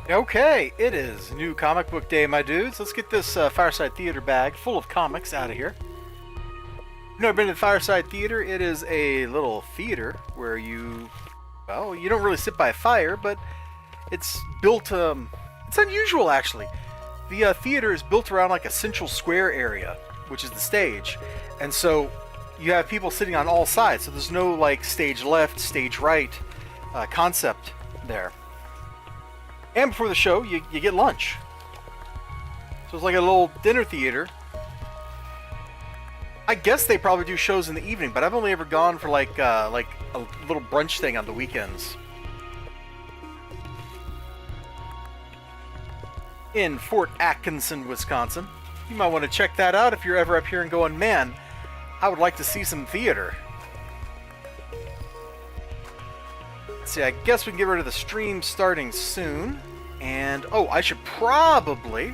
Okay, it is new comic book day, my dudes. Let's get this Fireside Theater bag full of comics out of here. If you've never been to the Fireside Theater, it is a little theater where you don't really sit by a fire, but it's built, it's unusual actually. The theater is built around like a central square area, which is the stage. And so you have people sitting on all sides, so there's no like stage left, stage right concept there. And before the show, you get lunch. So it's like a little dinner theater. I guess they probably do shows in the evening, but I've only ever gone for like a little brunch thing on the weekends. In Fort Atkinson, Wisconsin. You might want to check that out if you're ever up here and going, man, I would like to see some theater. See, I guess we can get rid of the stream starting soon. And, oh, I should probably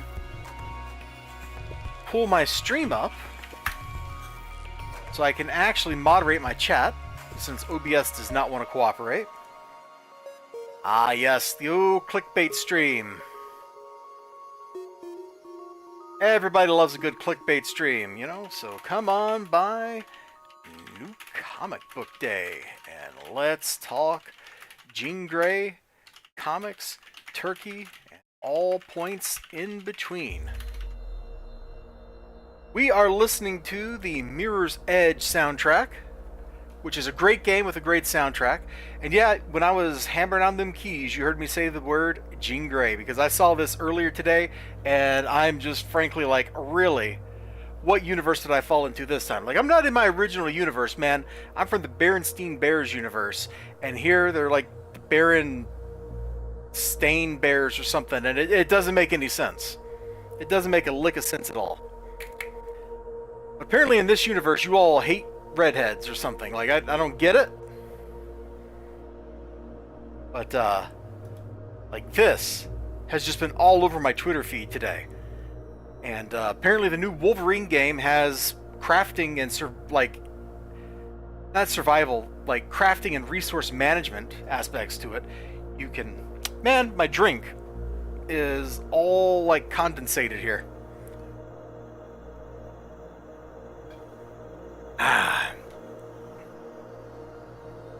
pull my stream up so I can actually moderate my chat, since OBS does not want to cooperate. Ah, yes, the old clickbait stream. Everybody loves a good clickbait stream, you know? So come on by New Comic Book Day, and let's talk Jean Grey, comics, turkey, and all points in between. We are listening to the Mirror's Edge soundtrack, which is a great game with a great soundtrack. And yeah, when I was hammering on them keys, you heard me say the word Jean Grey, because I saw this earlier today, and I'm just frankly like, really? What universe did I fall into this time? Like, I'm not in my original universe, man. I'm from the Berenstein Bears universe, and here they're like the Baron Stain Bears or something, and it doesn't make any sense. It doesn't make a lick of sense at all. Apparently in this universe, you all hate redheads or something. Like, I don't get it. But, like, this has just been all over my Twitter feed today. And apparently the new Wolverine game has crafting and, not survival, like crafting and resource management aspects to it. You can... Man, my drink is all like condensated here.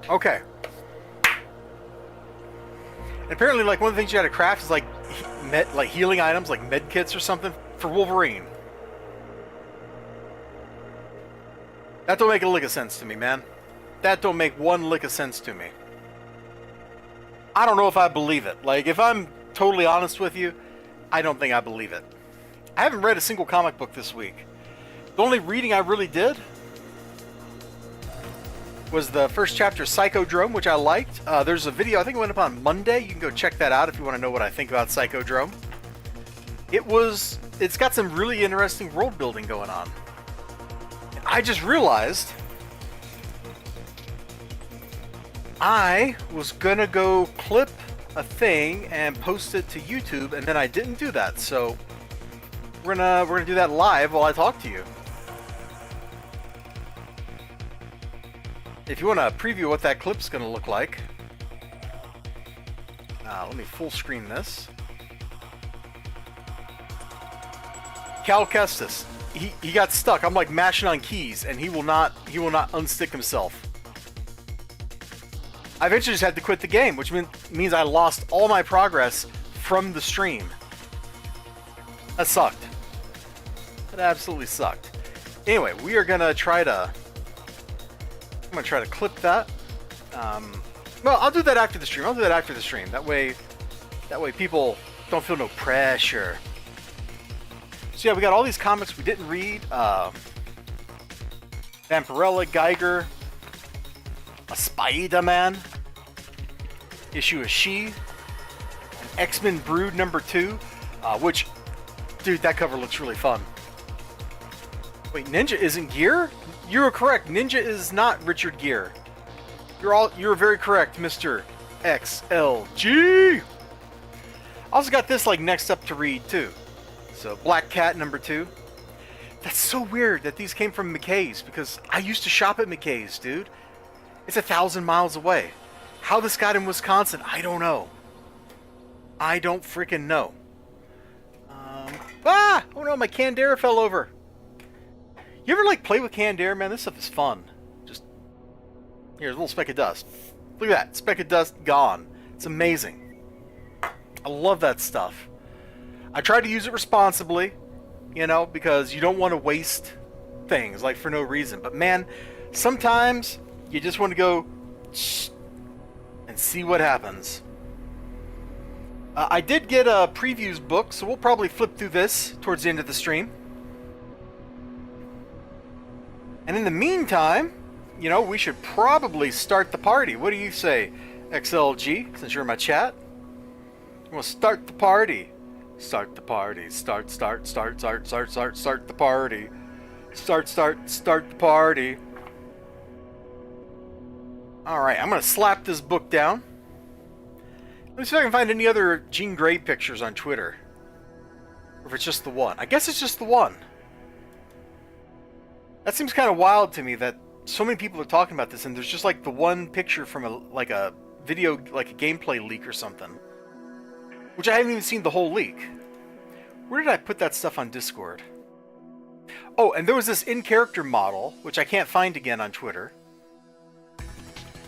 Okay. And apparently, like, one of the things you got to craft is like healing items, like med kits or something for Wolverine. That don't make a lick of sense to me, man. That don't make one lick of sense to me. I don't know if I believe it. Like, if I'm totally honest with you, I don't think I believe it. I haven't read a single comic book this week. The only reading I really did was the first chapter of Psychodrome, which I liked. There's a video, I think it went up on Monday. You can go check that out if you want to know what I think about Psychodrome. It's got some really interesting world building going on. And I just realized I was gonna go clip a thing and post it to YouTube, and then I didn't do that. So we're gonna do that live while I talk to you. If you want to preview what that clip's going to look like, let me full screen this. Cal Kestis, he got stuck. I'm like mashing on keys, and he will not unstick himself. I eventually just had to quit the game, which means I lost all my progress from the stream. That sucked. That absolutely sucked. Anyway, we are gonna try to. I'm going to try to clip that. Well, I'll do that after the stream. That way people don't feel no pressure. So yeah, we got all these comics we didn't read. Vampirella, Geiger, a Spider-Man, issue of She, an X-Men Brood #2, which, dude, that cover looks really fun. Wait, Ninja isn't Gear? You were correct. Ninja is not Richard Gere. You're very correct, Mr. XLG. I also got this like next up to read too. So Black Cat #2. That's so weird that these came from McKay's, because I used to shop at McKay's, dude. It's 1,000 miles away. How this got in Wisconsin, I don't know. I don't freaking know. Oh no, my Candera fell over. You ever like play with canned air, man? This stuff is fun. Just here's a little speck of dust. Look at that, speck of dust gone. It's amazing. I love that stuff. I try to use it responsibly, you know, because you don't want to waste things like for no reason. But man, sometimes you just want to go and see what happens. I did get a previews book, so we'll probably flip through this towards the end of the stream. And in the meantime, you know, we should probably start the party. What do you say, XLG, since you're in my chat? We'll start the party. Start the party. Start the party. Start the party. Alright, I'm going to slap this book down. Let me see if I can find any other Jean Grey pictures on Twitter. Or if it's just the one. I guess it's just the one. That seems kind of wild to me that so many people are talking about this, and there's just like the one picture from a video, like a gameplay leak or something. Which I haven't even seen the whole leak. Where did I put that stuff on Discord? Oh, and there was this in-character model, which I can't find again on Twitter.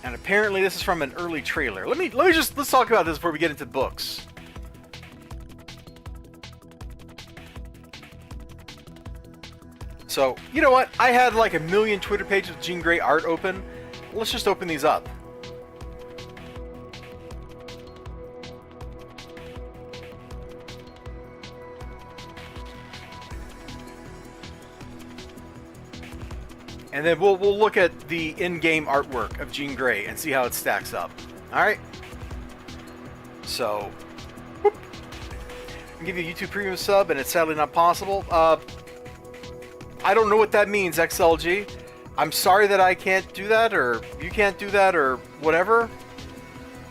And apparently this is from an early trailer. Let's talk about this before we get into books. So, you know what? I had like 1 million Twitter pages with Jean Grey art open. Let's just open these up. And then we'll look at the in-game artwork of Jean Grey and see how it stacks up. Alright? So, whoop. I'll give you a YouTube Premium sub, and it's sadly not possible. I don't know what that means, XLG. I'm sorry that I can't do that, or you can't do that, or whatever.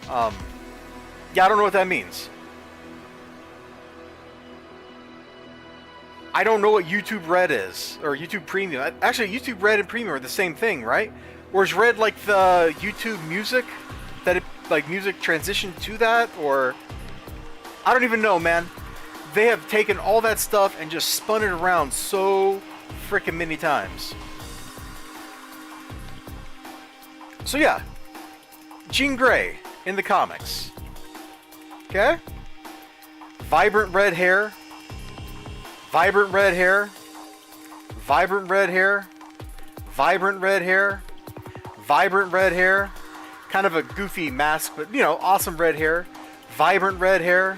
Yeah, I don't know what that means. I don't know what YouTube Red is, or YouTube Premium. Actually, YouTube Red and Premium are the same thing, right? Or is Red like the YouTube Music? That it, like, music transitioned to that, or... I don't even know, man. They have taken all that stuff and just spun it around so freaking many times. So yeah, Jean Grey in the comics. Okay? Vibrant red hair. Vibrant red hair. Vibrant red hair. Vibrant red hair. Vibrant red hair. Kind of a goofy mask, but you know, awesome red hair. Vibrant red hair.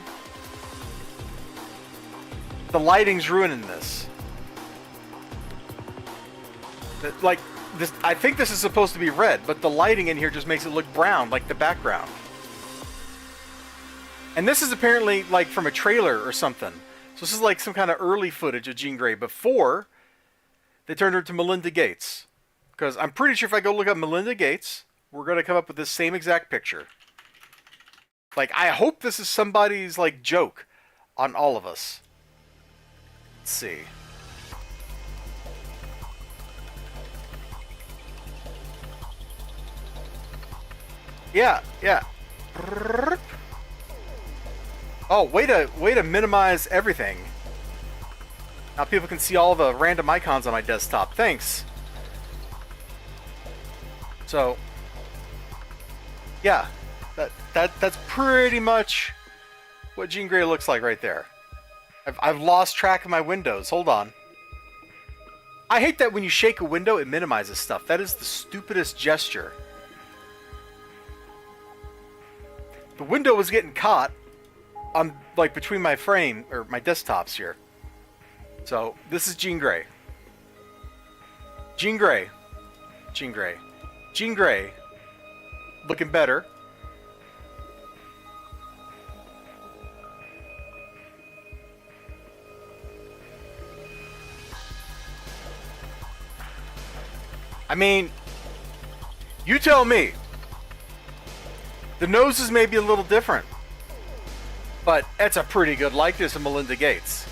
The lighting's ruining this. Like, this, I think this is supposed to be red, but the lighting in here just makes it look brown, like the background. And this is apparently like from a trailer or something. So this is like some kind of early footage of Jean Grey before they turned her to Melinda Gates. Because I'm pretty sure if I go look up Melinda Gates, we're going to come up with this same exact picture. Like, I hope this is somebody's like joke on all of us. Let's see. Yeah. Oh, way to minimize everything. Now people can see all the random icons on my desktop. Thanks. So, yeah, that's pretty much what Jean Grey looks like right there. I've lost track of my windows. Hold on. I hate that when you shake a window, it minimizes stuff. That is the stupidest gesture. The window was getting caught on, like, between my frame, or my desktops here. So, this is Jean Grey. Jean Grey. Jean Grey. Jean Grey. Looking better. I mean, you tell me. The noses may be a little different, but it's a pretty good likeness of Melinda Gates.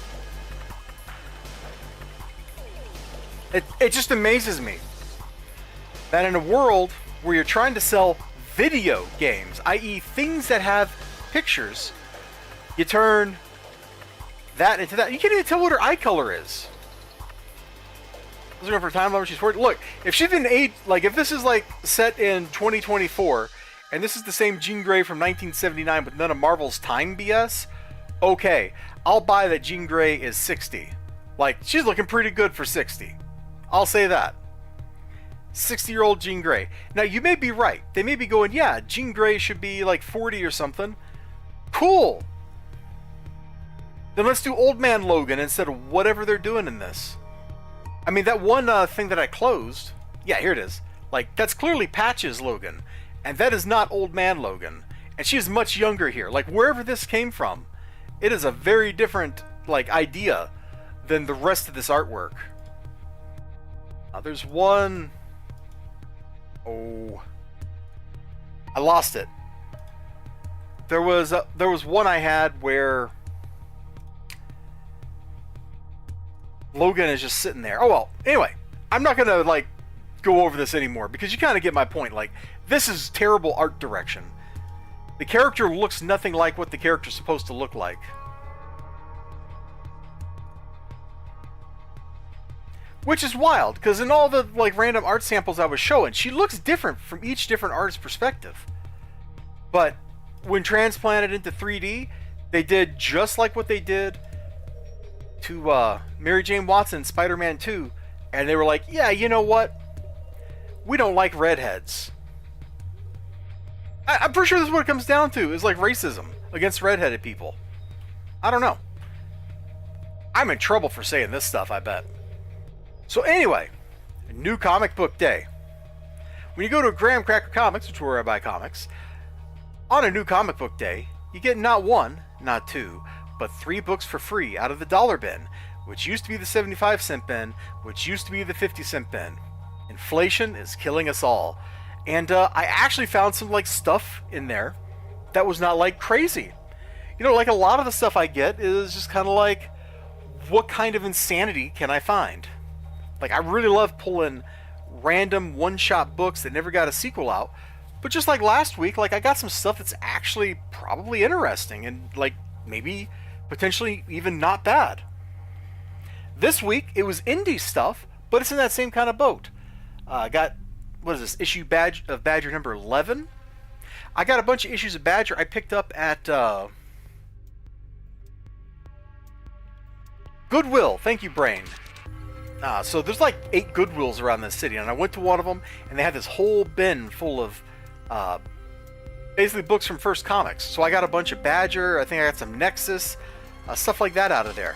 It just amazes me that in a world where you're trying to sell video games, i.e. things that have pictures, you turn that into that. You can't even tell what her eye color is. I was looking for a time limit. She's 40. Look, if she didn't age, like if this is like set in 2024, and this is the same Jean Grey from 1979 with none of Marvel's time BS, okay, I'll buy that Jean Grey is 60. Like, she's looking pretty good for 60. I'll say that. 60-year-old Jean Grey. Now, you may be right. They may be going, yeah, Jean Grey should be like 40 or something. Cool. Then let's do Old Man Logan instead of whatever they're doing in this. I mean, that one thing that I closed, yeah, here it is. Like, that's clearly Patch's Logan, and that is not Old Man Logan. And she's much younger here. Like, wherever this came from, it is a very different, like, idea than the rest of this artwork. There's one... Oh... I lost it. There was one I had where Logan is just sitting there. Oh well, anyway, I'm not gonna like go over this anymore because you kind of get my point. Like, this is terrible art direction. The character looks nothing like what the character's supposed to look like. Which is wild, because in all the like random art samples I was showing, she looks different from each different artist's perspective. But when transplanted into 3D, they did just like what they did to Mary Jane Watson, Spider-Man 2, and they were like, yeah, you know what? We don't like redheads. I'm pretty sure this is what it comes down to, is like racism against redheaded people. I don't know. I'm in trouble for saying this stuff, I bet. So anyway, new comic book day. When you go to Graham Cracker Comics, which is where I buy comics, on a new comic book day, you get not one, not two, but 3 books for free out of the dollar bin, which used to be the 75-cent bin, which used to be the 50-cent bin. Inflation is killing us all. And I actually found some like stuff in there that was not like crazy. You know, like a lot of the stuff I get is just kind of like, what kind of insanity can I find? Like, I really love pulling random one-shot books that never got a sequel out. But just like last week, like, I got some stuff that's actually probably interesting and, like, maybe potentially even not bad. This week it was indie stuff, but it's in that same kind of boat. I got, what is this, issue badge of Badger number 11. I got a bunch of issues of Badger I picked up at Goodwill. Thank you, Brain. So there's like 8 Goodwills around this city, and I went to one of them, and they had this whole bin full of basically books from First Comics. So I got a bunch of Badger, I think I got some Nexus, stuff like that out of there.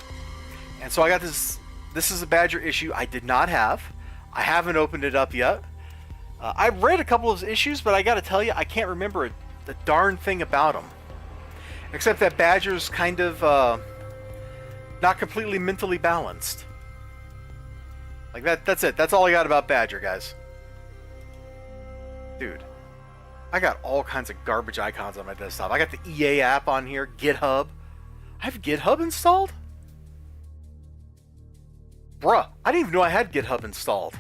And so I got this is a Badger issue I did not have. I haven't opened it up yet. I've read a couple of issues, but I gotta tell you, I can't remember the darn thing about them. Except that Badger's kind of not completely mentally balanced. Like that's it. That's all I got about Badger, guys. Dude, I got all kinds of garbage icons on my desktop. I got the EA app on here, GitHub. I have GitHub installed? Bruh, I didn't even know I had GitHub installed.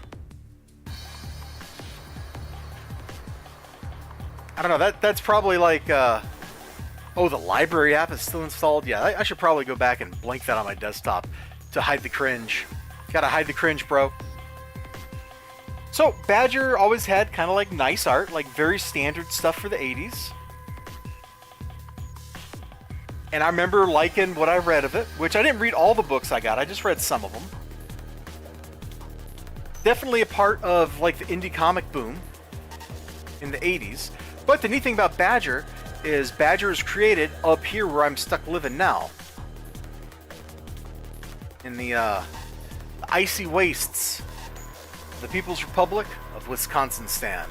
I don't know, that's probably like, oh, the library app is still installed? Yeah, I should probably go back and blank that on my desktop to hide the cringe. Gotta hide the cringe, bro. So, Badger always had kind of like nice art, like very standard stuff for the 80s. And I remember liking what I read of it, which I didn't read all the books I got, I just read some of them. Definitely a part of like the indie comic boom in the 80s. But the neat thing about Badger is Badger is created up here where I'm stuck living now. In the icy wastes of the People's Republic of Wisconsin-stan.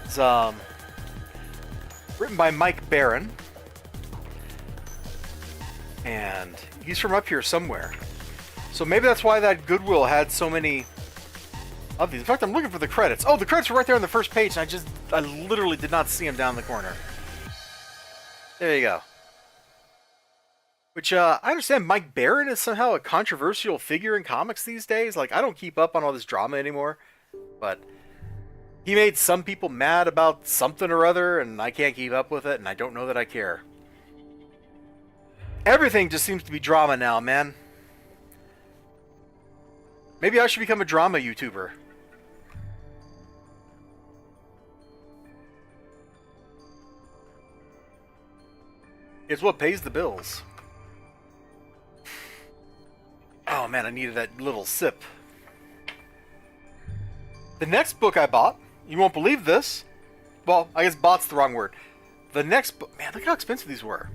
It's written by Mike Barron. And he's from up here somewhere. So maybe that's why that Goodwill had so many of these. In fact, I'm looking for the credits. Oh, the credits are right there on the first page, and I literally did not see them down the corner. There you go. Which, I understand Mike Barron is somehow a controversial figure in comics these days. Like, I don't keep up on all this drama anymore. But he made some people mad about something or other, and I can't keep up with it, and I don't know that I care. Everything just seems to be drama now, man. Maybe I should become a drama YouTuber. It's what pays the bills. Oh man, I needed that little sip. The next book I bought, you won't believe this. Well, I guess bought's the wrong word. The next book, man, look how expensive these were.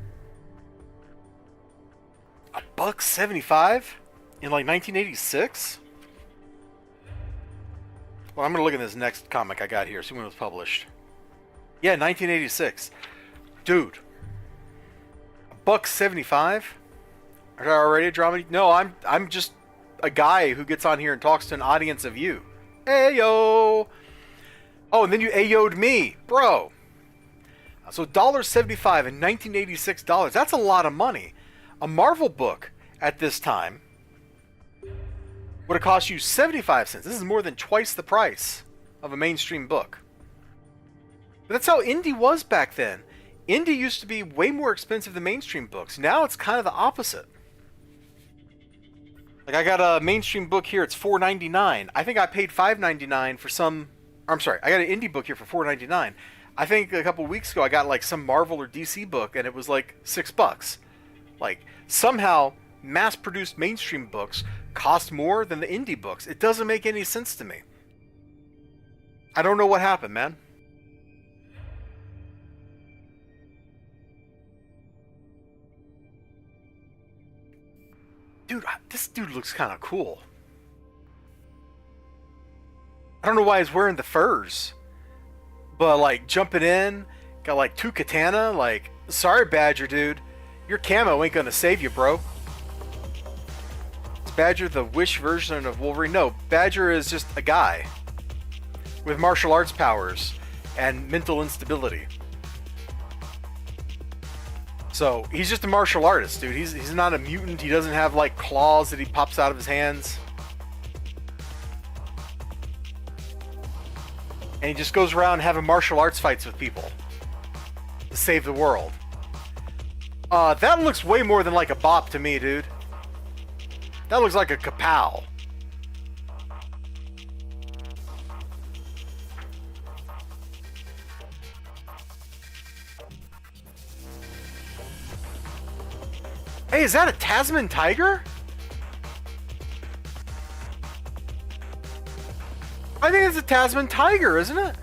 $1.75 in like 1986? Well, I'm gonna look at this next comic I got here, see when it was published. Yeah, 1986. Dude. $1.75? Are there already a drama? No, I'm just a guy who gets on here and talks to an audience of you. Ayo! Oh, and then you ayo'd me. Bro. So $1.75 in 1986 dollars. That's a lot of money. A Marvel book at this time would have cost you 75 cents. This is more than twice the price of a mainstream book. But that's how indie was back then. Indie used to be way more expensive than mainstream books. Now it's kind of the opposite. Like I got a mainstream book here, it's $4.99. I think I paid $5.99 for some... I'm sorry, I got an indie book here for $4.99. I think a couple weeks ago I got like some Marvel or DC book and it was like $6. Like, somehow mass-produced mainstream books cost more than the indie books. It doesn't make any sense to me. I don't know what happened, man. Dude, this dude looks kind of cool. I don't know why he's wearing the furs. But, like, jumping in, got, like, 2 katana, like, sorry, Badger, dude. Your camo ain't gonna save you, bro. Is Badger the Wish version of Wolverine? No, Badger is just a guy with martial arts powers and mental instability. So, he's just a martial artist, dude. He's not a mutant. He doesn't have, like, claws that he pops out of his hands. And And he just goes around having martial arts fights with people to save the world. That looks way more than like a bop to me, dude. That looks like a kapow. Hey, is that a Tasman tiger? I think it's a Tasman tiger, isn't it?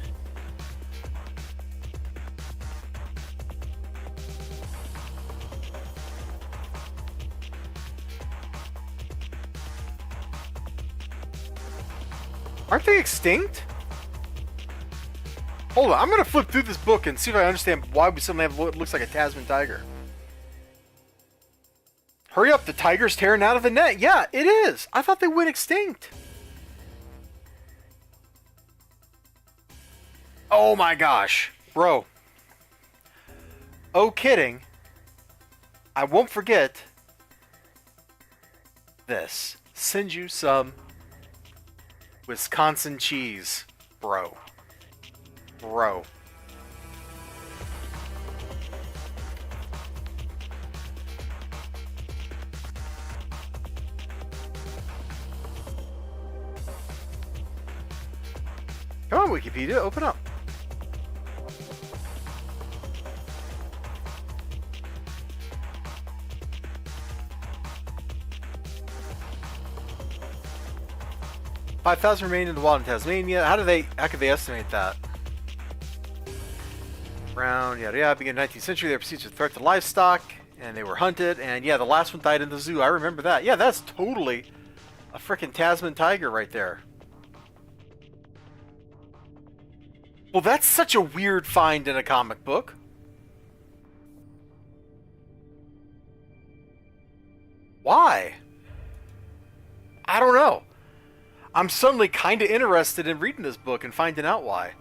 Aren't they extinct? Hold on, I'm gonna flip through this book and see if I understand why we suddenly have what looks like a Tasman tiger. Hurry up, the tiger's tearing out of the net. Yeah, it is. I thought they went extinct. Oh my gosh, bro. Oh, kidding. I won't forget this. Send you some Wisconsin cheese, bro. Bro. Come on, Wikipedia, open up. $5,000 remain in the wild in Tasmania. How could they estimate that? Around yada yada, beginning of the 19th century, they were perceived as a threat to livestock, and they were hunted. And yeah, the last one died in the zoo. I remember that. Yeah, that's totally a freaking Tasman tiger right there. Well, that's such a weird find in a comic book. Why? I don't know. I'm suddenly kind of interested in reading this book and finding out why,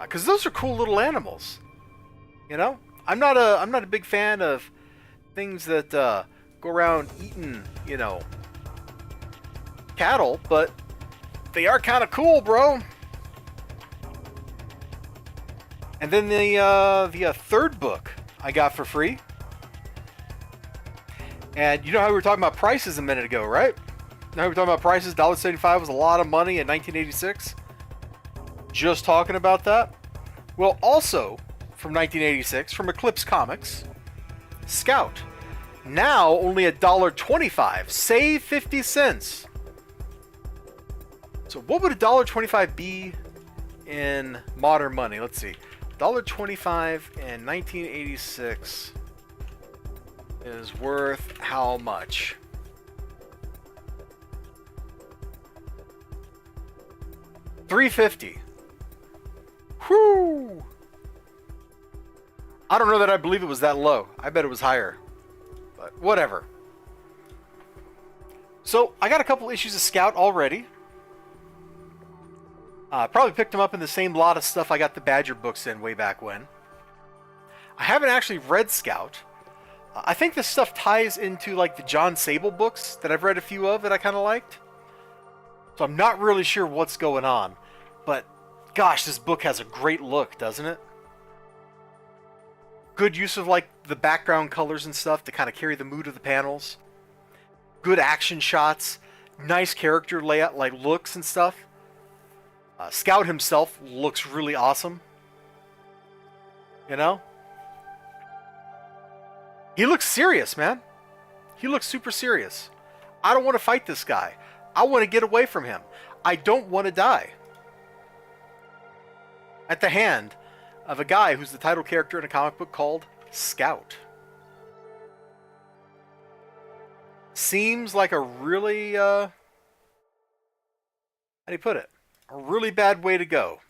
because those are cool little animals. You know, I'm not a big fan of things that go around eating, you know, cattle, but they are kind of cool, bro. And then the third book I got for free. And you know how we were talking about prices a minute ago, right? Now we were talking about prices. $1.75 was a lot of money in 1986. Just talking about that. Well, also from 1986, from Eclipse Comics, Scout. Now only $1.25. Save 50 cents. So what would $1.25 be in modern money? Let's see. $1.25 in 1986 is worth how much? $3.50. Whoo! I don't know that I believe it was that low. I bet it was higher. But whatever. So, I got a couple issues of Scout already. Probably picked them up in the same lot of stuff I got the Badger books in way back when. I haven't actually read Scout. I think this stuff ties into like the John Sable books that I've read a few of that I kind of liked. So I'm not really sure what's going on. But gosh, this book has a great look, doesn't it? Good use of like the background colors and stuff to kind of carry the mood of the panels. Good action shots. Nice character layout, like looks and stuff. Scout himself looks really awesome. You know? He looks serious, man. He looks super serious. I don't want to fight this guy. I want to get away from him. I don't want to die at the hand of a guy who's the title character in a comic book called Scout. Seems like a really, how do you put it? A really bad way to go.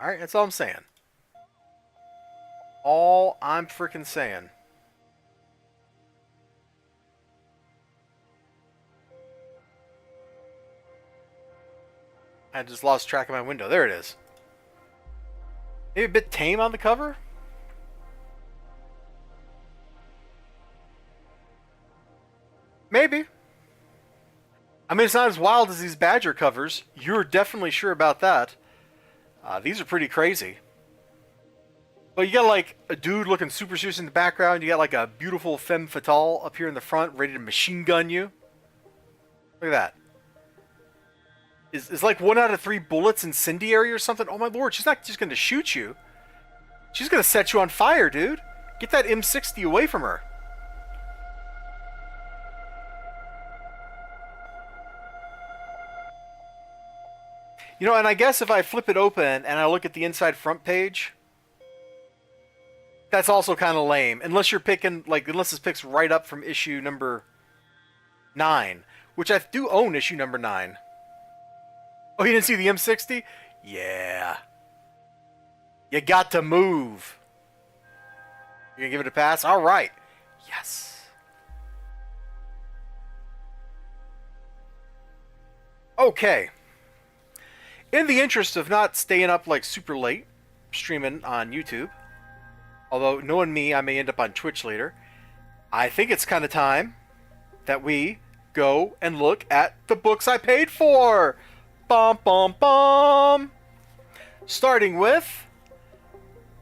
Alright, that's all I'm saying. All I'm freaking saying. I just lost track of my window. There it is. Maybe a bit tame on the cover? Maybe. I mean, it's not as wild as these Badger covers. You're definitely sure about that. These are pretty crazy. But you got like a dude looking super serious in the background. You got like a beautiful femme fatale up here in the front, ready to machine gun you. Look at that. Is like 1 out of 3 bullets incendiary or something? Oh my lord, she's not just going to shoot you. She's going to set you on fire, dude. Get that M60 away from her. You know, and I guess if I flip it open and I look at the inside front page, that's also kind of lame. Unless you're picking, like, unless this picks right up from issue number 9, which I do own issue number 9. Oh, you didn't see the M60? Yeah. You got to move. You gonna give it a pass? All right. Yes. Okay. In the interest of not staying up like super late, streaming on YouTube, although knowing me, I may end up on Twitch later, I think it's kind of time that we go and look at the books I paid for. Bum, bum, bum. Starting with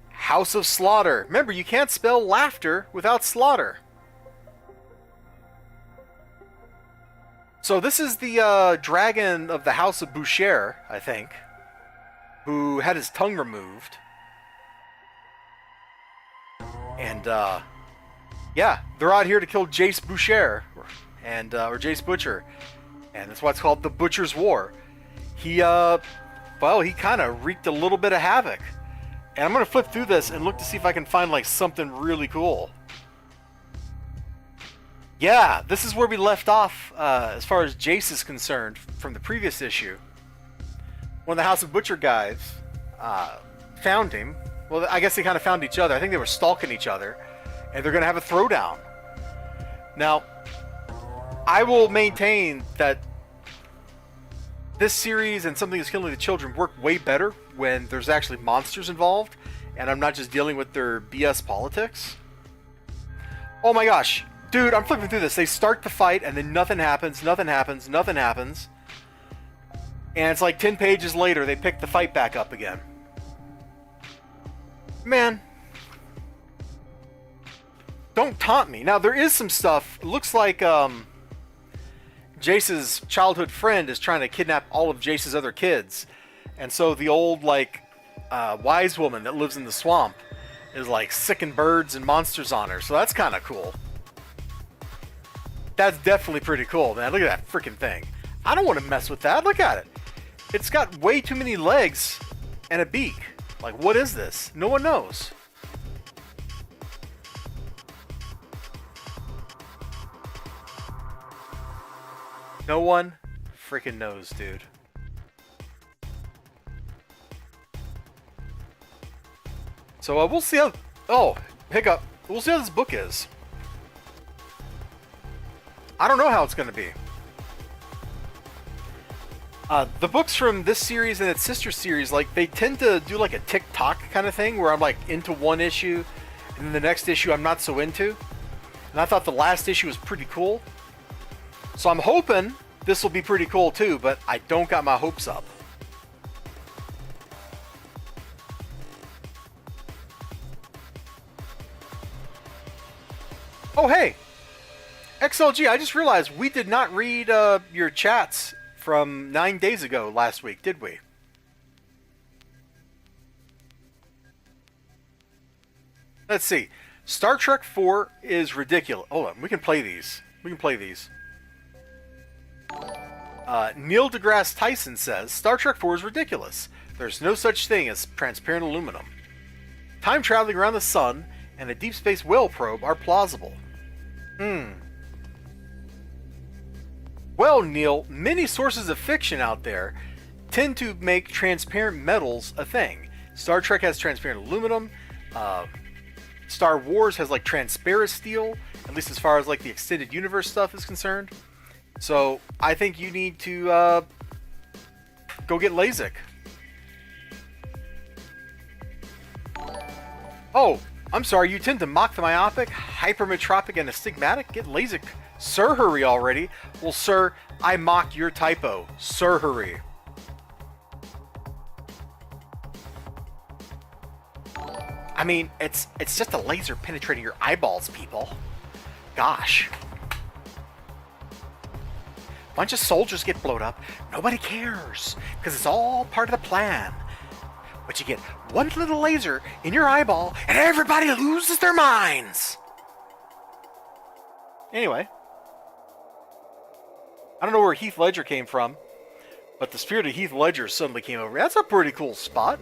House of Slaughter. Remember, you can't spell laughter without slaughter. So this is the dragon of the House of Boucher, I think, who had his tongue removed. And, yeah, they're out here to kill Jace Boucher, and, or Jace Butcher. And that's why it's called the Butcher's War. He, well, he kind of wreaked a little bit of havoc. And I'm going to flip through this and look to see if I can find, like, something really cool. Yeah, this is where we left off, as far as Jace is concerned, from the previous issue. One of the House of Butcher guys found him. Well, I guess they kind of found each other. I think they were stalking each other, and they're going to have a throwdown. Now, I will maintain that this series and Something is Killing the Children work way better when there's actually monsters involved, and I'm not just dealing with their BS politics. Oh my gosh. Dude, I'm flipping through this. They start the fight, and then nothing happens, nothing happens, nothing happens. And it's like 10 pages later, they pick the fight back up again. Man. Don't taunt me. Now, there is some stuff. It looks like Jace's childhood friend is trying to kidnap all of Jace's other kids. And so the old, like, wise woman that lives in the swamp is, like, sicking birds and monsters on her. So that's kind of cool. That's definitely pretty cool, man. Look at that freaking thing. I don't want to mess with that. Look at it. It's got way too many legs and a beak. Like, what is this? No one knows. No one freaking knows, dude. So, we'll see how... Oh, hiccup. We'll see how this book is. I don't know how it's going to be. The books from this series and its sister series, like, they tend to do like a tick-tock kind of thing where I'm like into one issue and then the next issue I'm not so into. And I thought the last issue was pretty cool. So I'm hoping this will be pretty cool too, but I don't got my hopes up. Oh, hey! XLG, I just realized we did not read your chats from 9 days ago last week, did we? Let's see. Star Trek 4 is ridiculous. Hold on, we can play these. We can play these. Neil deGrasse Tyson says, Star Trek 4 is ridiculous. There's no such thing as transparent aluminum. Time traveling around the sun and a deep space whale probe are plausible. Well, Neil, many sources of fiction out there tend to make transparent metals a thing. Star Trek has transparent aluminum. Star Wars has like transparent steel, at least as far as like the extended universe stuff is concerned. So I think you need to go get LASIK. Oh, I'm sorry, you tend to mock the myopic, hypermetropic, and astigmatic? Get LASIK. Sir, hurry already. Well, sir, I mock your typo. Sir, hurry. I mean, it's just a laser penetrating your eyeballs, people. Gosh. Bunch of soldiers get blown up. Nobody cares, because it's all part of the plan. But you get one little laser in your eyeball, and everybody loses their minds. Anyway. I don't know where Heath Ledger came from, but the spirit of Heath Ledger suddenly came over. That's a pretty cool spot.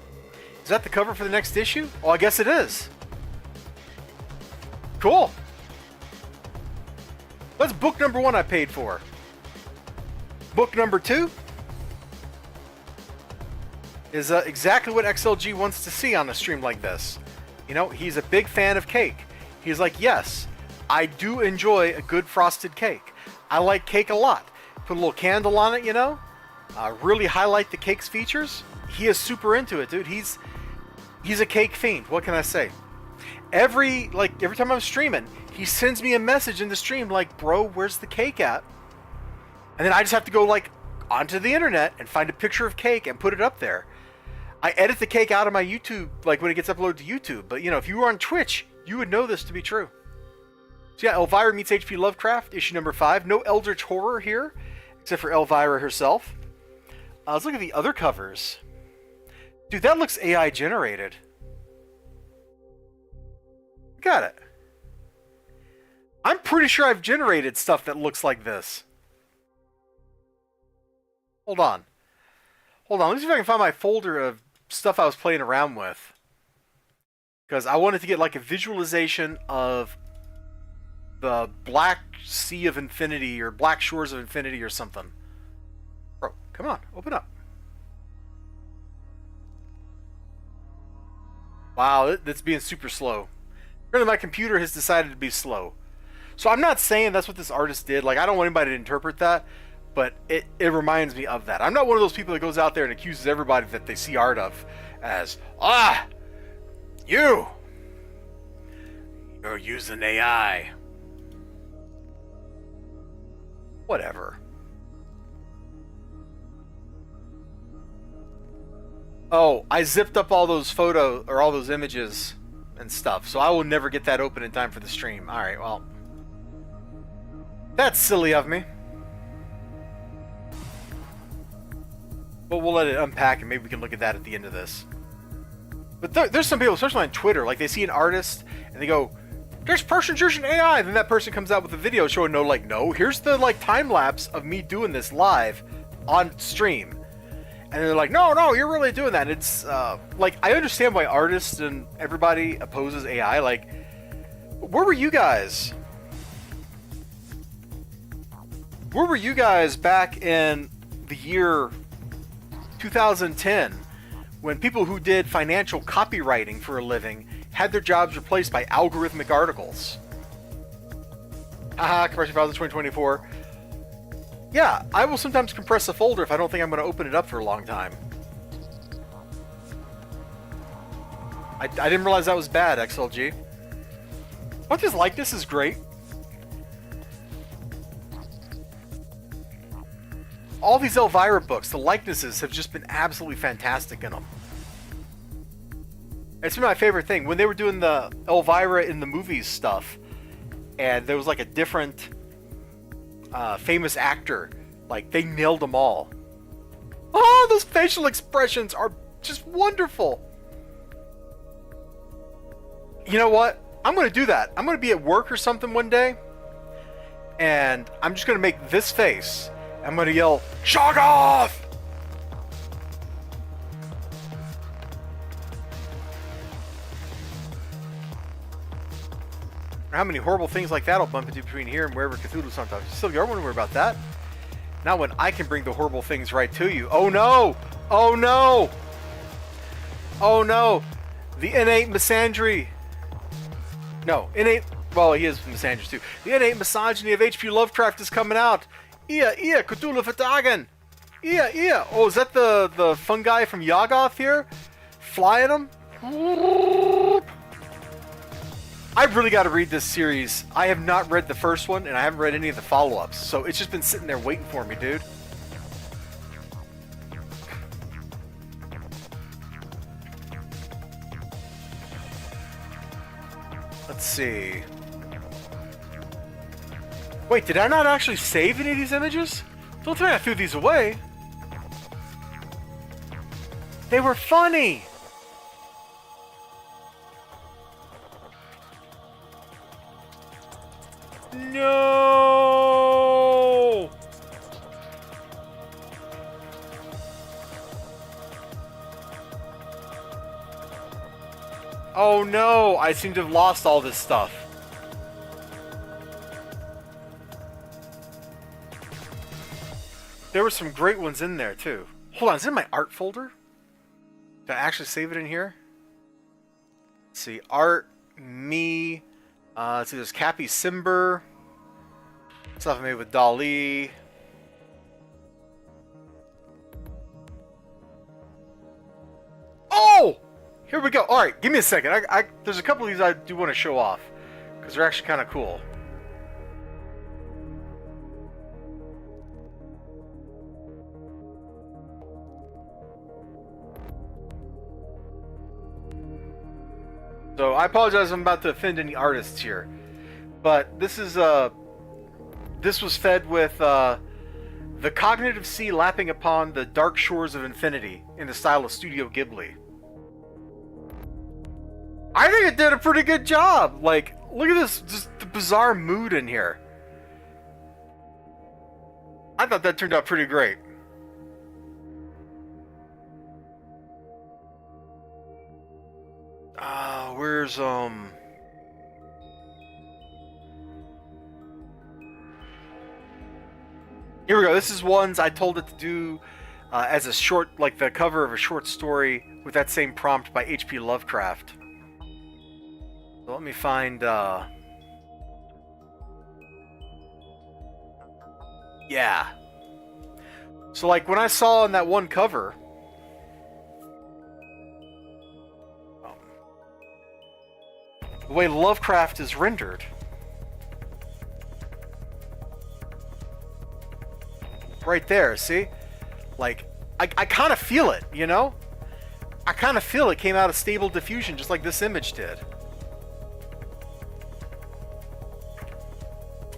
Is that the cover for the next issue? Oh, I guess it is. Cool. That's book number 1 I paid for. Book number 2 is exactly what XLG wants to see on a stream like this. You know, he's a big fan of cake. He's like, yes, I do enjoy a good frosted cake. I like cake a lot. Put a little candle on it, you know? Really highlight the cake's features. He is super into it, dude. He's a cake fiend. What can I say? Every time I'm streaming, he sends me a message in the stream like, bro, where's the cake at? And then I just have to go like onto the internet and find a picture of cake and put it up there. I edit the cake out of my YouTube, like when it gets uploaded to YouTube. But you know, if you were on Twitch, you would know this to be true. So yeah, Elvira meets H.P. Lovecraft, issue number 5. No Eldritch Horror here, except for Elvira herself. Let's look at the other covers. Dude, that looks AI generated. Got it. I'm pretty sure I've generated stuff that looks like this. Hold on. Let me see if I can find my folder of stuff I was playing around with. Because I wanted to get like a visualization of the Black Sea of Infinity or Black Shores of Infinity or something. Bro, come on, open up. Wow, that's being super slow. Apparently my computer has decided to be slow. So I'm not saying that's what this artist did. Like, I don't want anybody to interpret that. But it reminds me of that. I'm not one of those people that goes out there and accuses everybody that they see art of as, you're using AI. Whatever. Oh, I zipped up all those all those images and stuff, so I will never get that open in time for the stream. Alright, well. That's silly of me. But we'll let it unpack and maybe we can look at that at the end of this. But there's some people, especially on Twitter, like they see an artist and they go, this person's using AI, and then that person comes out with a video showing no, here's the like time lapse of me doing this live on stream. And they're like, no, you're really doing that. And it's like, I understand why artists and everybody opposes AI. Like, where were you guys? Where were you guys back in the year 2010 when people who did financial copywriting for a living had their jobs replaced by algorithmic articles? Haha, compression files in 2024. Yeah, I will sometimes compress a folder if I don't think I'm going to open it up for a long time. I didn't realize that was bad, XLG. Don't you like this is great? All these Elvira books, the likenesses have just been absolutely fantastic in them. It's been my favorite thing. When they were doing the Elvira in the movies stuff, and there was like a different famous actor, like they nailed them all. Oh, those facial expressions are just wonderful. You know what? I'm going to do that. I'm going to be at work or something one day, and I'm just going to make this face. I'm going to yell, Shoggoth! How many horrible things like that I'll bump into between here and wherever Cthulhu sometimes. Still, you don't worry about that. Not when I can bring the horrible things right to you. Oh no! Oh no! Oh no! The innate misandry. No, innate. Well, he is misandrous too. The innate misogyny of H.P. Lovecraft is coming out. Ia, Cthulhu Fatagan. Ia. Oh, is that the fun guy from Yoggoth here? Flying him? I've really got to read this series. I have not read the first one, and I haven't read any of the follow-ups, so it's just been sitting there waiting for me, dude. Let's see. Wait, did I not actually save any of these images? Don't tell me I threw these away. They were funny! No! Oh no, I seem to have lost all this stuff. There were some great ones in there too. Hold on, is it in my art folder? Did I actually save it in here? Let's see, art, me. Let's see, there's Cappy Simber. Stuff I made with Dali. Oh! Here we go. Alright, give me a second. There's a couple of these I do want to show off. Because they're actually kind of cool. So I apologize if I'm about to offend any artists here. But this is this was fed with the cognitive sea lapping upon the dark shores of infinity in the style of Studio Ghibli. I think it did a pretty good job. Like, look at this, just the bizarre mood in here. I thought that turned out pretty great. Where's Here we go. This is ones I told it to do as a short, like the cover of a short story with that same prompt by H.P. Lovecraft. So let me find, yeah. So like when I saw on that one cover, the way Lovecraft is rendered, right there, see? Like, I kind of feel it, you know? I kind of feel it came out of Stable Diffusion just like this image did.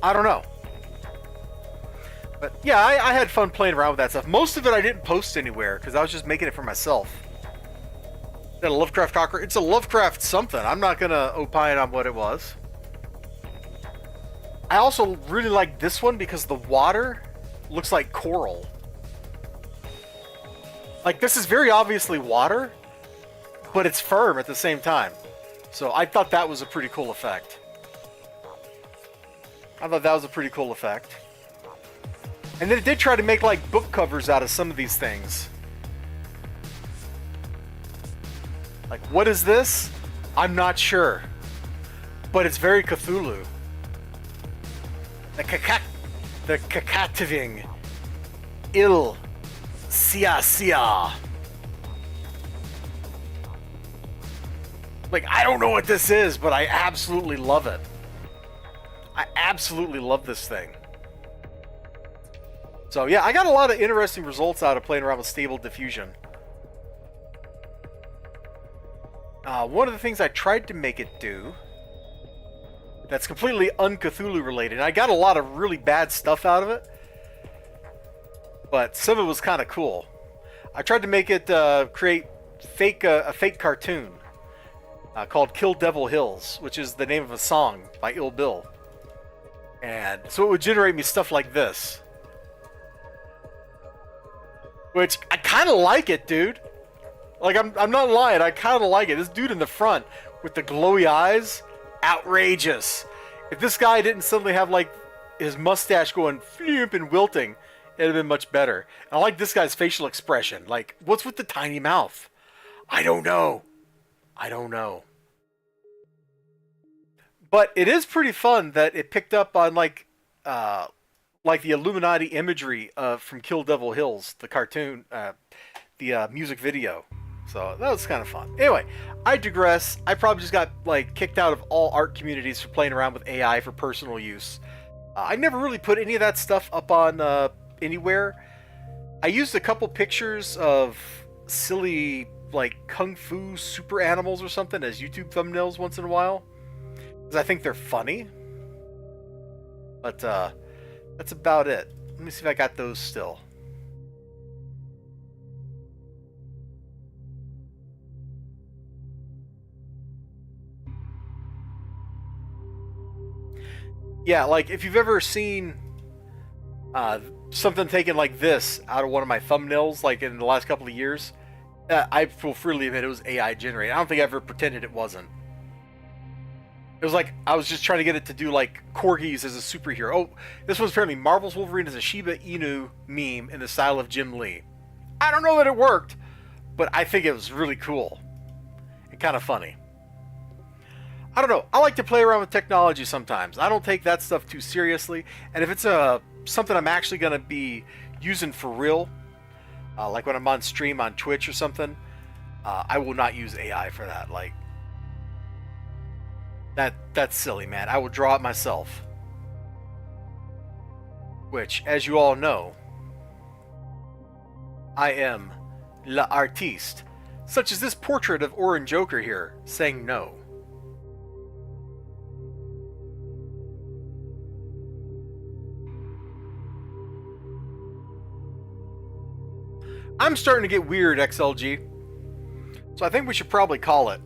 I don't know. But yeah, I had fun playing around with that stuff. Most of it I didn't post anywhere because I was just making it for myself. Is that a Lovecraft cocker? It's a Lovecraft something. I'm not going to opine on what it was. I also really like this one because the water looks like coral. Like, this is very obviously water, but it's firm at the same time. So I thought that was a pretty cool effect. And then it did try to make, like, book covers out of some of these things. Like, what is this? I'm not sure. But it's very Cthulhu. The cacativing. Il. Sia. Like, I don't know what this is, but I absolutely love it. I absolutely love this thing. So yeah, I got a lot of interesting results out of playing around with Stable Diffusion. One of the things I tried to make it do that's completely un-Cthulhu related, and I got a lot of really bad stuff out of it, but some of it was kind of cool. I tried to make it create a fake cartoon called Kill Devil Hills, which is the name of a song by Ill Bill. And so it would generate me stuff like this. Which, I kind of like it, dude. Like, I'm not lying, I kind of like it. This dude in the front with the glowy eyes, outrageous. If this guy didn't suddenly have, like, his mustache going floop and wilting, it'd have been much better. And I like this guy's facial expression. Like, what's with the tiny mouth? I don't know. But it is pretty fun that it picked up on, like the Illuminati imagery from Kill Devil Hills, the cartoon, the music video. So that was kind of fun. Anyway, I digress. I probably just got, like, kicked out of all art communities for playing around with AI for personal use. I never really put any of that stuff up on anywhere. I used a couple pictures of silly, like, kung fu super animals or something as YouTube thumbnails once in a while. because I think they're funny. But that's about it. Let me see if I got those still. Yeah, like if you've ever seen something taken like this out of one of my thumbnails, like in the last couple of years, I will freely admit it was AI generated. I don't think I ever pretended it wasn't. It was like I was just trying to get it to do like corgis as a superhero. Oh, this one's apparently Marvel's Wolverine as a Shiba Inu meme in the style of Jim Lee. I don't know that it worked, but I think it was really cool and kind of funny. I don't know. I like to play around with technology sometimes. I don't take that stuff too seriously, and if it's something I'm actually going to be using for real, like when I'm on stream on Twitch or something, I will not use AI for that. Like that's silly, man. I will draw it myself. Which, as you all know, I am l'artiste, such as this portrait of Orange Joker here, saying no. I'm starting to get weird, XLG. So I think we should probably call it.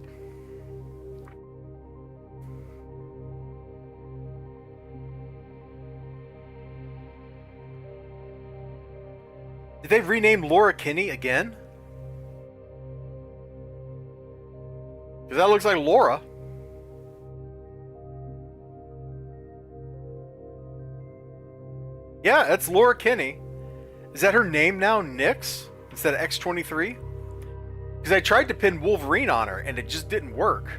Did they rename Laura Kinney again? Because that looks like Laura. Yeah, that's Laura Kinney. Is that her name now, Nyx? Instead of X23? Because I tried to pin Wolverine on her and it just didn't work.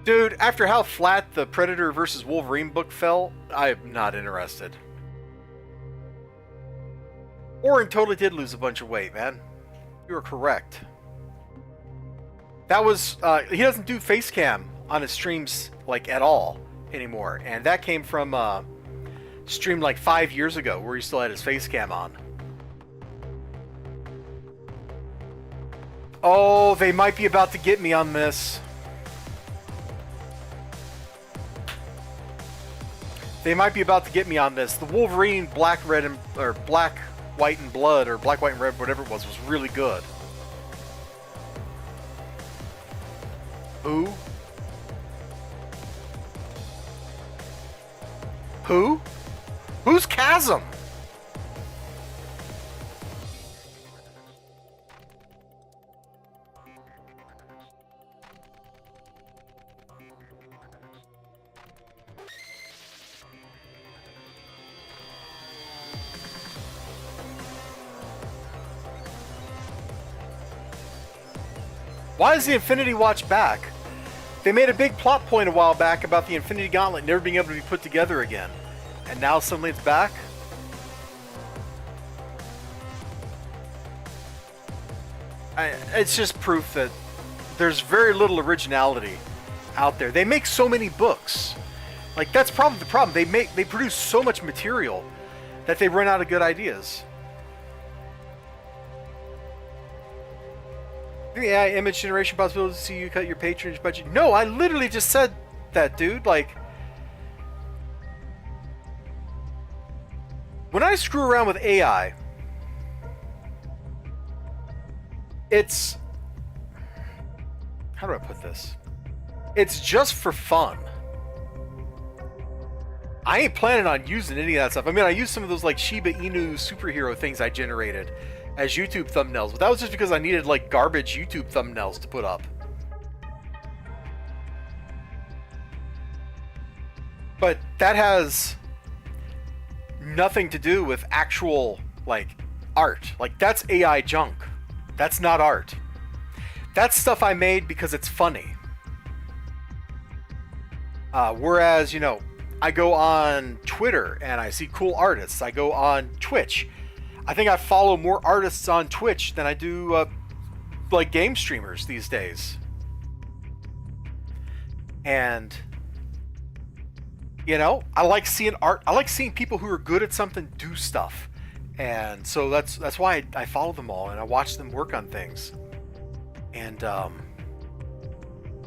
Dude, after how flat the Predator versus Wolverine book fell, I'm not interested. Orin totally did lose a bunch of weight, man. You were correct. That was, he doesn't do face cam on his streams, like, at all anymore. And that came from, stream like 5 years ago where he still had his face cam on. Oh, they might be about to get me on this. They might be about to get me on this. The Wolverine Black, Red, and, or Black, White, and Blood, or Black, White, and Red, whatever it was really good. Who? Who? Who's Chasm? Why is the Infinity Watch back? They made a big plot point a while back about the Infinity Gauntlet never being able to be put together again. And now suddenly it's back? It's just proof that there's very little originality out there. They make so many books. Like, that's probably the problem. They produce so much material that they run out of good ideas. Yeah, image generation possibilities to see you cut your patronage budget. No, I literally just said that, dude. Like, when I screw around with AI, it's... how do I put this? It's just for fun. I ain't planning on using any of that stuff. I mean, I used some of those, like, Shiba Inu superhero things I generated as YouTube thumbnails, but that was just because I needed, like, garbage YouTube thumbnails to put up. But that has nothing to do with actual, like, art. Like, that's AI junk. That's not art. That's stuff I made because it's funny. Whereas, you know, I go on Twitter and I see cool artists. I go on Twitch. I think I follow more artists on Twitch than I do, like, game streamers these days. And, you know, I like seeing art. I like seeing people who are good at something do stuff. And so that's why I follow them all and I watch them work on things. And,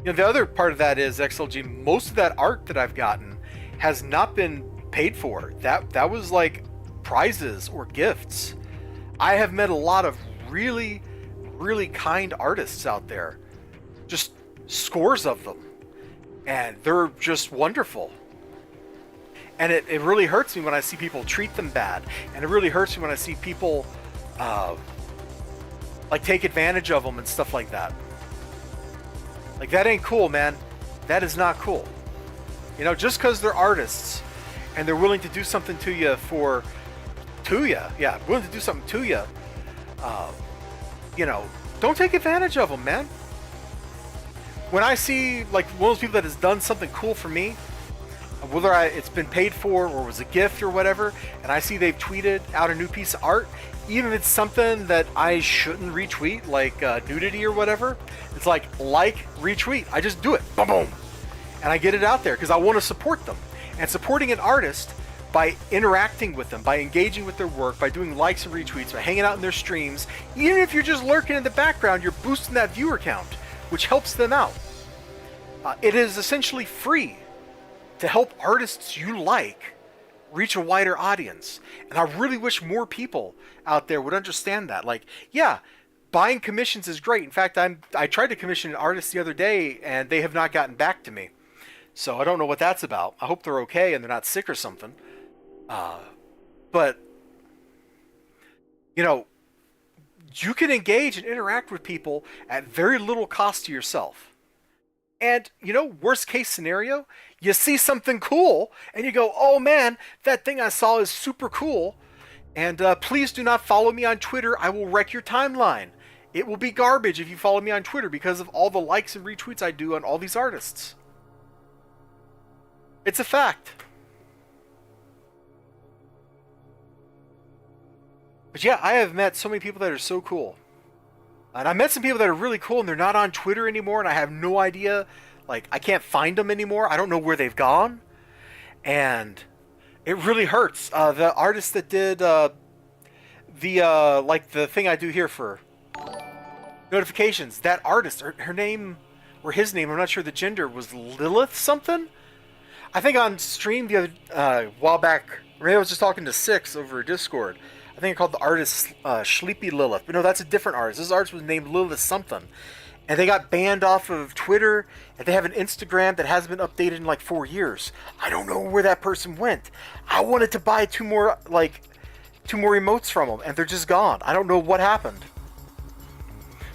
you You know, the other part of that is, XLG, most of that art that I've gotten has not been paid for. That was like prizes or gifts. I have met a lot of really, really kind artists out there. Just scores of them. And they're just wonderful. And it really hurts me when I see people treat them bad. And it really hurts me when I see people like take advantage of them and stuff like that. Like, that ain't cool, man. That is not cool. You know, just because they're artists and they're willing to do something to you willing to do something to you, you know, don't take advantage of them, man. When I see, like, one of those people that has done something cool for me, whether it's been paid for or was a gift or whatever, and I see they've tweeted out a new piece of art, even if it's something that I shouldn't retweet, like nudity or whatever, it's like, retweet. I just do it. Boom, boom. And I get it out there because I want to support them. And supporting an artist by interacting with them, by engaging with their work, by doing likes and retweets, by hanging out in their streams, even if you're just lurking in the background, you're boosting that viewer count, which helps them out. It is essentially free to help artists you like reach a wider audience. And I really wish more people out there would understand that. Like, yeah, buying commissions is great. In fact, I tried to commission an artist the other day and they have not gotten back to me. So I don't know what that's about. I hope they're okay and they're not sick or something. But, you know, you can engage and interact with people at very little cost to yourself. And, you know, worst case scenario, you see something cool and you go, oh man, that thing I saw is super cool. And please do not follow me on Twitter. I will wreck your timeline. It will be garbage if you follow me on Twitter because of all the likes and retweets I do on all these artists. It's a fact. But yeah, I have met so many people that are so cool. And I met some people that are really cool and they're not on Twitter anymore and I have no idea, like, I can't find them anymore. I don't know where they've gone. And it really hurts. The artist that did like the thing I do here for notifications, that artist, her name, or his name, I'm not sure the gender, was Lilith something? I think on stream the other while back, maybe I was just talking to Six over Discord. I think I called the artist Sleepy Lilith. But no, that's a different artist. This artist was named Lilith something. And they got banned off of Twitter. And they have an Instagram that hasn't been updated in like 4 years. I don't know where that person went. I wanted to buy two more emotes from them. And they're just gone. I don't know what happened.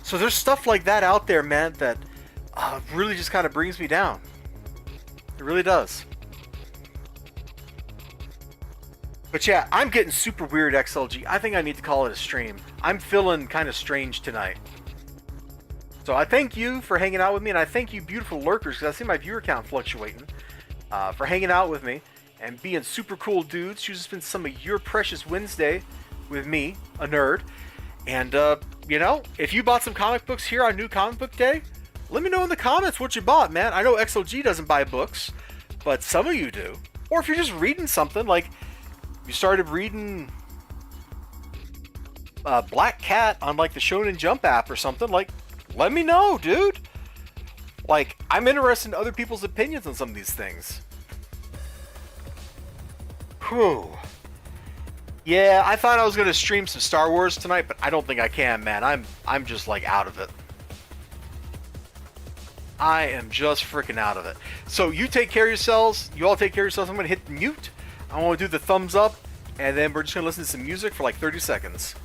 So there's stuff like that out there, man, that really just kind of brings me down. It really does. But yeah, I'm getting super weird, XLG. I think I need to call it a stream. I'm feeling kind of strange tonight. So I thank you for hanging out with me, and I thank you beautiful lurkers, because I see my viewer count fluctuating, for hanging out with me and being super cool dudes. Choose to spend some of your precious Wednesday with me, a nerd. And, you know, if you bought some comic books here on New Comic Book Day, let me know in the comments what you bought, man. I know XLG doesn't buy books, but some of you do. Or if you're just reading something, like you started reading Black Cat on like the Shonen Jump app or something, like, let me know, dude. Like, I'm interested in other people's opinions on some of these things. Whew. Yeah, I thought I was gonna stream some Star Wars tonight, but I don't think I can, man. I'm just like out of it. I am just freaking out of it. So you take care of yourselves. You all take care of yourselves. I'm gonna hit mute. I want to do the thumbs up, and then we're just gonna listen to some music for like 30 seconds.